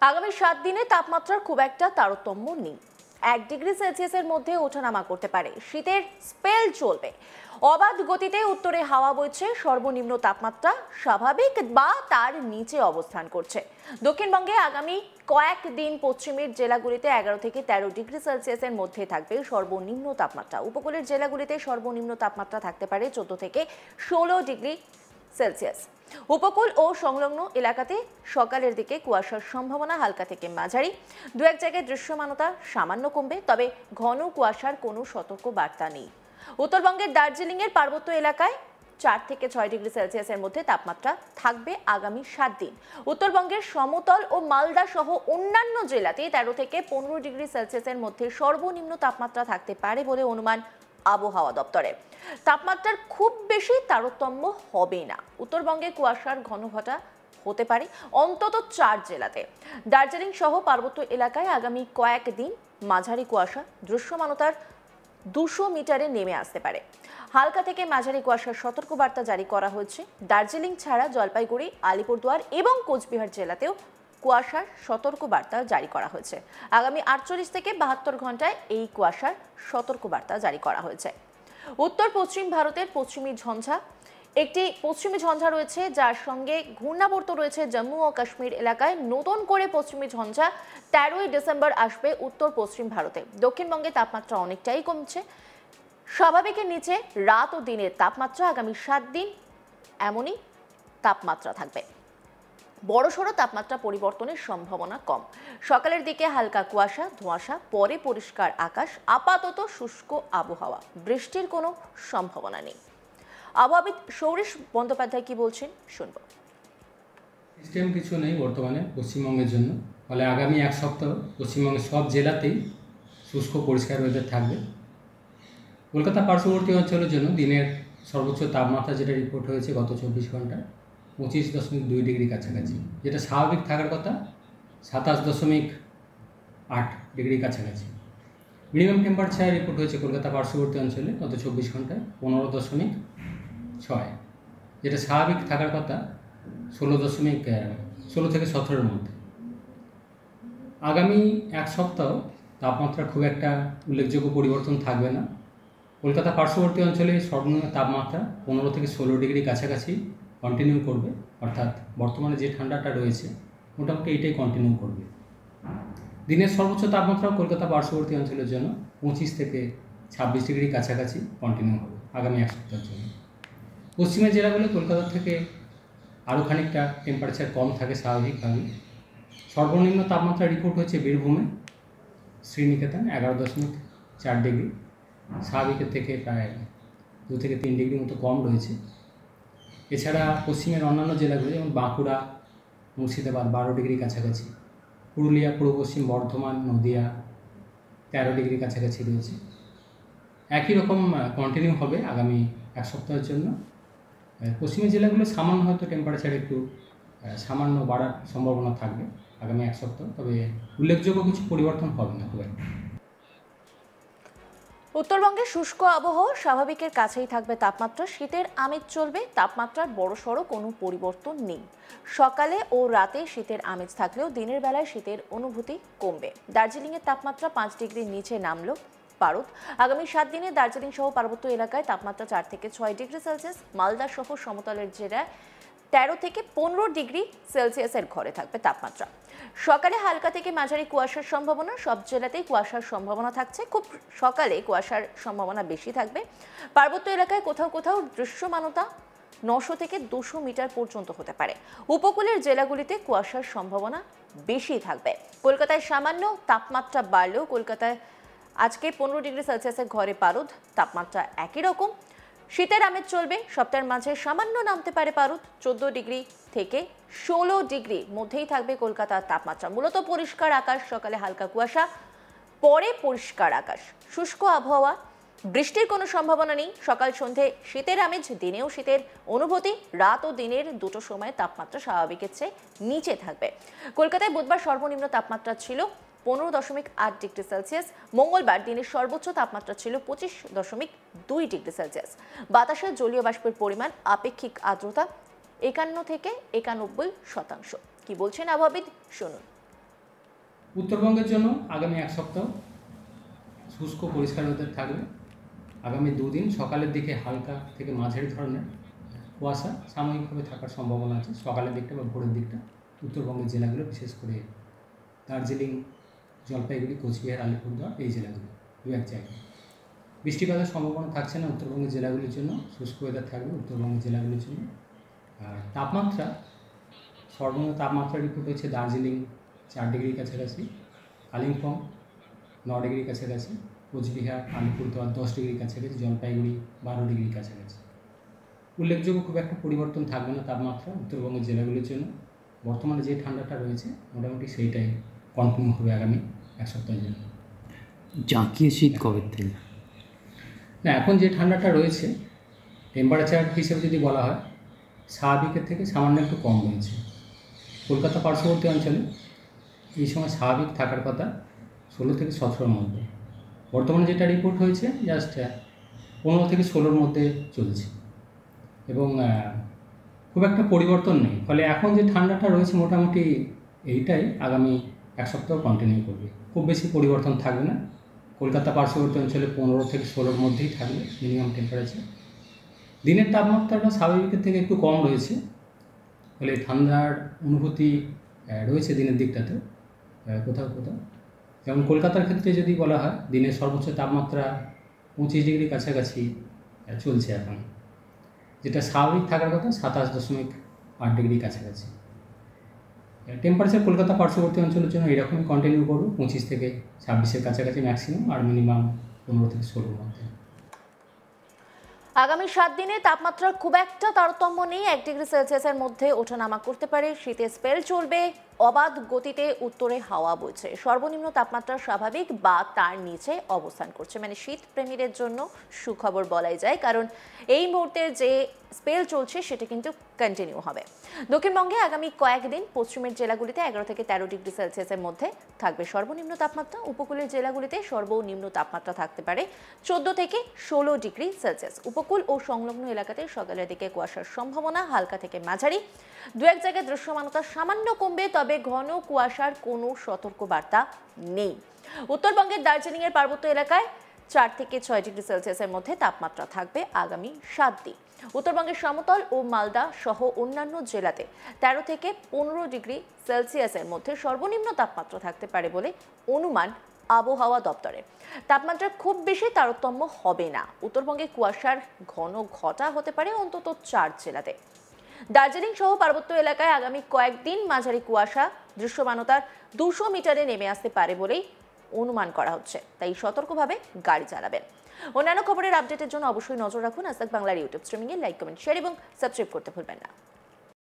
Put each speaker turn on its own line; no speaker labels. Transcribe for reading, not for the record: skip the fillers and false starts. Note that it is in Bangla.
আগামী 7 দিনে তাপমাত্রার খুব একটা তারতম্য নেই। 1 ডিগ্রি সেলসিয়াসের মধ্যে ওঠানামা করতে পারে। শীতের স্পেল চলবে। অবাধ গতিতে উত্তরে হাওয়া বইছে। সর্বনিম্ন তাপমাত্রা স্বাভাবিক বা তার নিচে অবস্থান করছে। দক্ষিণবঙ্গে আগামী কয়েকদিন পশ্চিমের জেলাগুলিতে 11 থেকে 13 ডিগ্রি সেলসিয়াসের মধ্যে থাকবে সর্বনিম্ন তাপমাত্রা। উপকূলের জেলাগুলিতে সর্বনিম্ন তাপমাত্রা থাকতে পারে 14 থেকে 16 ডিগ্রি সেলসিয়াস। উপকূল ও সংলগ্ন এলাকাতে সকালের দিকে কুয়াশার সম্ভাবনা হালকা থেকে মাঝারি। দু এক জায়গায় দৃশ্যমানতা সামান্য কমবে, তবে ঘন কুয়াশার কোনো সতর্ক বার্তা নেই। উত্তরবঙ্গের দার্জিলিং এর পার্বত্য এলাকায় 4 থেকে 6 ডিগ্রি সেলসিয়াসের মধ্যে তাপমাত্রা থাকবে আগামী 7 দিন। উত্তরবঙ্গের সমতল ও মালদা সহ অন্যান্য জেলাতে 13 থেকে 15 ডিগ্রি সেলসিয়াসের মধ্যে সর্বনিম্ন তাপমাত্রা থাকতে পারে বলে অনুমান আবহাওয়া দপ্তরের। তাপমাত্রার খুব বেশি তারতম্য হবে না। উত্তরবঙ্গে কুয়াশার ঘনঘটা হতে পারে অন্তত 4 জেলাতে। দার্জিলিং সহ পার্বত্য এলাকায় আগামী কয়েকদিন মাঝারি কুয়াশা দৃশ্যমানতার 200 মিটারে নেমে আসতে পারে। হালকা থেকে মাঝারি কুয়াশার সতর্কবার্তা জারি করা হয়েছে। দার্জিলিং ছাড়া জলপাইগুড়ি, আলিপুরদুয়ার এবং কোচবিহার জেলাতেও কুয়াশার সতর্কবার্তা জারি করা হয়েছে। আগামী 48 থেকে 72 ঘন্টায় এই কুয়াশার সতর্কবার্তা জারি করা হয়েছে। উত্তর পশ্চিম ভারতের পশ্চিমী ঝঞ্ঝা, একটি পশ্চিমী ঝঞ্ঝা রয়েছে যার সঙ্গে ঘূর্ণাবর্ত রয়েছে জম্মু ও কাশ্মীর এলাকায়। নতুন করে পশ্চিমী ঝঞ্ঝা 13ই ডিসেম্বর আসবে উত্তর পশ্চিম ভারতে। দক্ষিণবঙ্গে তাপমাত্রা অনেকটাই কমছে। স্বাভাবিকের নিচে রাত ও দিনের তাপমাত্রা আগামী 7 দিন এমনই তাপমাত্রা থাকবে। বড়সড় তাপমাত্রা পরিবর্তনের সম্ভাবনা কম। সকালের দিকে হালকা কুয়াশা, ধোঁয়াশা, পরে পরিষ্কার আকাশ, আপাতত শুষ্ক আবহাওয়া। বৃষ্টির কোনো সম্ভাবনা নেই। আবহাওয়াবিদ সৌরেশ বন্দ্যোপাধ্যায় কি বলছেন শুনবো।
সিস্টেম কিছু নেই বর্তমানে পশ্চিমবঙ্গের জন্য, ফলে আগামী এক সপ্তাহ পশ্চিমবঙ্গের সব জেলাতেই শুষ্ক পরিষ্কার ওয়েদার থাকবে। কলকাতা পার্শ্ববর্তী অঞ্চলের জন্য দিনের সর্বোচ্চ তাপমাত্রা যেটা রিপোর্ট হয়েছে গত 24 ঘন্টায় 25.2 ডিগ্রি কাছাকাছি, যেটা স্বাভাবিক থাকার কথা 27.8 ডিগ্রি কাছাকাছি। মিনিমাম টেম্পারেচার রিপোর্ট হয়েছে কলকাতা পার্শ্ববর্তী অঞ্চলে গত 24 ঘন্টায় 15.6, যেটা স্বাভাবিক থাকার কথা 16 থেকে 17-এর মধ্যে। আগামী এক সপ্তাহ তাপমাত্রা খুব একটা উল্লেখযোগ্য পরিবর্তন থাকবে না। কলকাতা পার্শ্ববর্তী অঞ্চলে সর্বনিম্ন তাপমাত্রা 15 থেকে 16 ডিগ্রি কাছাকাছি কন্টিনিউ করবে, অর্থাৎ বর্তমানে যে ঠান্ডাটা রয়েছে মোটামুটি এইটাই কন্টিনিউ করবে। দিনের সর্বোচ্চ তাপমাত্রাও কলকাতা পার্শ্ববর্তী অঞ্চলের জন্য 25 থেকে 26 ডিগ্রি কাছাকাছি কন্টিনিউ হবে আগামী এক সপ্তাহের জন্য। পশ্চিমের জেলাগুলো কলকাতা থেকে আরও খানিকটা টেম্পারেচার কম থাকে স্বাভাবিকভাবেই। সর্বনিম্ন তাপমাত্রা রিপোর্ট হচ্ছে বীরভূমে শ্রীনিকেতন 11.4 ডিগ্রি, স্বাভাবিকের থেকে প্রায় 2 থেকে 3 ডিগ্রি মতো কম রয়েছে। এছাড়া পশ্চিমের অন্যান্য জেলাগুলো যেমন বাঁকুড়া, মুর্শিদাবাদ 12 ডিগ্রি কাছাকাছি, পুরুলিয়া, পূর্ব পশ্চিম বর্ধমান, নদিয়া 13 ডিগ্রি কাছাকাছি রয়েছে। একই রকম কন্টিনিউ হবে আগামী এক সপ্তাহের জন্য। পশ্চিমের জেলাগুলো সামান্য হয়তো টেম্পারেচার একটু সামান্য বাড়ার সম্ভাবনা থাকবে আগামী এক সপ্তাহ, তবে উল্লেখযোগ্য কিছু পরিবর্তন হবে না খুব একটা।
উত্তরবঙ্গে শুষ্ক আবহাওয়া, স্বাভাবিকের কাছেই থাকবে তাপমাত্রা। শীতের আমেজ চলবে। তাপমাত্রার বড়সড় কোনো পরিবর্তন নেই। সকালে ও রাতে শীতের আমেজ থাকলেও দিনের বেলায় শীতের অনুভূতি কমবে। দার্জিলিংয়ের তাপমাত্রা 5 ডিগ্রির নিচে নামলো পারদ। আগামী 7 দিনে দার্জিলিং সহ পার্বত্য এলাকায় তাপমাত্রা 4 থেকে 6 ডিগ্রি সেলসিয়াস। মালদা সহ সমতলের জেলায় 13 থেকে 15 ডিগ্রি সেলসিয়াসের ঘরে থাকবে তাপমাত্রা। সকালে হালকা থেকে মাঝারি কুয়াশার সম্ভাবনা। সব জেলাতেই কুয়াশার সম্ভাবনা থাকছে। খুব সকালে কুয়াশার সম্ভাবনা বেশি থাকবে। পার্বত্য এলাকায় কোথাও কোথাও দৃশ্যমানতা 900 থেকে 200 মিটার পর্যন্ত হতে পারে। উপকূলের জেলাগুলিতে কুয়াশার সম্ভাবনা বেশি থাকবে। কলকাতায় সামান্য তাপমাত্রা বাড়লেও কলকাতায় আজকে 15 ডিগ্রি সেলসিয়াসের ঘরে পারদ। তাপমাত্রা একই রকম। শীতের আমেজ চলবে। সপ্তাহের মাঝে সামান্য নামতে পারে পারদ। 14 ডিগ্রি থেকে 16 ডিগ্রি মধ্যেই থাকবে কলকাতার তাপমাত্রা। মূলত পরিষ্কার আকাশ, সকালে হালকা কুয়াশা, পরে পরিষ্কার আকাশ, শুষ্ক আবহাওয়া। বৃষ্টির কোনো সম্ভাবনা নেই। সকাল সন্ধে শীতের আমেজ, দিনেও শীতের অনুভূতি। রাত ও দিনের দুটো সময় তাপমাত্রা স্বাভাবিকের চেয়ে নিচে থাকবে। কলকাতায় বুধবার সর্বনিম্ন তাপমাত্রা ছিল 15.8 ডিগ্রি সেলসিয়াস। মঙ্গলবার দিনের সর্বোচ্চ তাপমাত্রা ছিল 25.2 ডিগ্রি সেলসিয়াস। বাতাসে জলীয় বাষ্পের পরিমাণ, আপেক্ষিক আর্দ্রতা 51 থেকে 91%। কি বলছেন আবহাওয়াবিদ শুনুন।
উত্তরবঙ্গের জন্য আগামী এক সপ্তাহ শুষ্ক পরিষ্কার ওয়েদার থাকবে। আগামী 2 দিন সকালের দিকে হালকা থেকে মাঝারি ধরনের কুয়াশা সাময়িকভাবে থাকার সম্ভাবনা আছে সকালের দিকটা বা ভোরের দিকটা উত্তরবঙ্গের জেলাগুলো, বিশেষ করে দার্জিলিং, জলপাইগুড়ি, কোচবিহার, আলিপুরদুয়ার এই জেলাগুলো 2-1 জায়গায়। বৃষ্টিপাতের সম্ভাবনা থাকছে না উত্তরবঙ্গের জেলাগুলির জন্য, শুষ্ক ওয়েদার থাকবে উত্তরবঙ্গের জেলাগুলির জন্য। আর তাপমাত্রা, সর্বনিম্ন তাপমাত্রা রিপোর্ট হচ্ছে দার্জিলিং 4 ডিগ্রির কাছাকাছি, কালিম্পং 9 ডিগ্রির কাছাকাছি, কোচবিহার, আলিপুরদুয়ার 10 ডিগ্রির কাছাকাছি, জলপাইগুড়ি 12 ডিগ্রির কাছাকাছি। উল্লেখযোগ্য খুব একটা পরিবর্তন থাকবে না তাপমাত্রা উত্তরবঙ্গের জেলাগুলির জন্য। বর্তমানে যে ঠান্ডাটা রয়েছে মোটামুটি সেইটাই কন্টিনিউ হবে আগামী এক সপ্তাহের জন্য।
জাঁকিয়ে শীত কবে থেকে?
না, এখন যে ঠান্ডাটা রয়েছে টেম্পারেচার হিসেবে যদি বলা হয় স্বাভাবিকের থেকে সামান্য একটু কম রয়েছে। কলকাতা পার্শ্ববর্তী অঞ্চলে এই সময় স্বাভাবিক থাকার কথা 16 থেকে 17-র মধ্যে। বর্তমানে যেটা রিপোর্ট হয়েছে জাস্ট 15 থেকে 16-র মধ্যে চলছে এবং খুব একটা পরিবর্তন নেই। ফলে এখন যে ঠান্ডাটা রয়েছে মোটামুটি এইটাই আগামী এক সপ্তাহ কন্টিনিউ করবে, খুব বেশি পরিবর্তন থাকবে না। কলকাতা পার্শ্ববর্তী অঞ্চলে 15 থেকে 16-র মধ্যেই থাকবে মিনিমাম টেম্পারেচার। দিনের তাপমাত্রাটা স্বাভাবিকের থেকে একটু কম রয়েছে, ফলে ঠান্ডার অনুভূতি রয়েছে দিনের দিকটাতে কোথাও কোথাও। যেমন কলকাতার ক্ষেত্রে যদি বলা হয় দিনের সর্বোচ্চ তাপমাত্রা 25 ডিগ্রির কাছাকাছি চলছে এখন, যেটা স্বাভাবিক থাকার কথা 27.8 ডিগ্রির কাছাকাছি। টেম্পারেচার কলকাতা পার্শ্ববর্তী অঞ্চলের জন্য এরকমই কন্টিনিউ করবে 25 থেকে 26-এর কাছাকাছি ম্যাক্সিমাম, আর মিনিমাম 15 থেকে 16-র মধ্যে।
আগামী 7 দিনে তাপমাত্রার খুব একটা তারতম্য নেই, 1 ডিগ্রি সেলসিয়াসের মধ্যে ওঠানামা করতে পারে। শীতের স্পেল চলবে, অবাধ গতিতে উত্তরে হাওয়া বইছে। সর্বনিম্ন তাপমাত্রা স্বাভাবিক বা তার নিচে অবস্থান করছে, মানে শীত প্রেমীদের জন্য সুখবর বলাই যায়, কারণ এই মুহূর্তে যে স্পেল চলছে সেটা কিন্তু কন্টিনিউ হবে। দক্ষিণবঙ্গে আগামী কয়েকদিন পশ্চিমের জেলাগুলিতে 11 থেকে 13 ডিগ্রি সেলসিয়াসের মধ্যে থাকবে সর্বনিম্ন তাপমাত্রা। উপকূলের জেলাগুলিতে সর্বনিম্ন তাপমাত্রা থাকতে পারে 14 থেকে 16 ডিগ্রি সেলসিয়াস। উপকূল ও সংলগ্ন এলাকাতে সকালের দিকে কুয়াশার সম্ভাবনা হালকা থেকে মাঝারি, 2-1 জায়গায় দৃশ্যমানতা সামান্য কমবে, তবে ঘন কুয়াশার কোনো সতর্কবার্তা নেই। উত্তরবঙ্গের দার্জিলিং এর পার্বত্য এলাকায় 4 থেকে 6 ডিগ্রি সেলসিয়াসের মধ্যে তাপমাত্রা থাকবে আগামী 7 দিন। উত্তরবঙ্গের সমতল ও মালদা সহ অন্যান্য জেলাতে 13 থেকে 15 ডিগ্রি সেলসিয়াসের মধ্যে সর্বনিম্ন তাপমাত্রা থাকতে পারে বলে অনুমান আবহাওয়া দপ্তরের। তাপমাত্রা খুব বেশি তারতম্য হবে না। উত্তরবঙ্গে কুয়াশার ঘন ঘটা হতে পারে অন্তত 4 জেলাতে। দার্জিলিং সহ পার্বত্য এলাকায় আগামী কয়েকদিন মাঝারি কুয়াশা দৃশ্যমানতার 200 মিটারে নেমে আসতে পারে বলেই অনুমান করা হচ্ছে, তাই সতর্কভাবে গাড়ি চালাবেন। অন্যান্য খবরের আপডেটের জন্য অবশ্যই নজর রাখুন আজ তাক বাংলার ইউটিউব স্ট্রিমিংয়ে। লাইক, কমেন্ট, শেয়ার এবং সাবস্ক্রাইব করতে ভুলবেন না।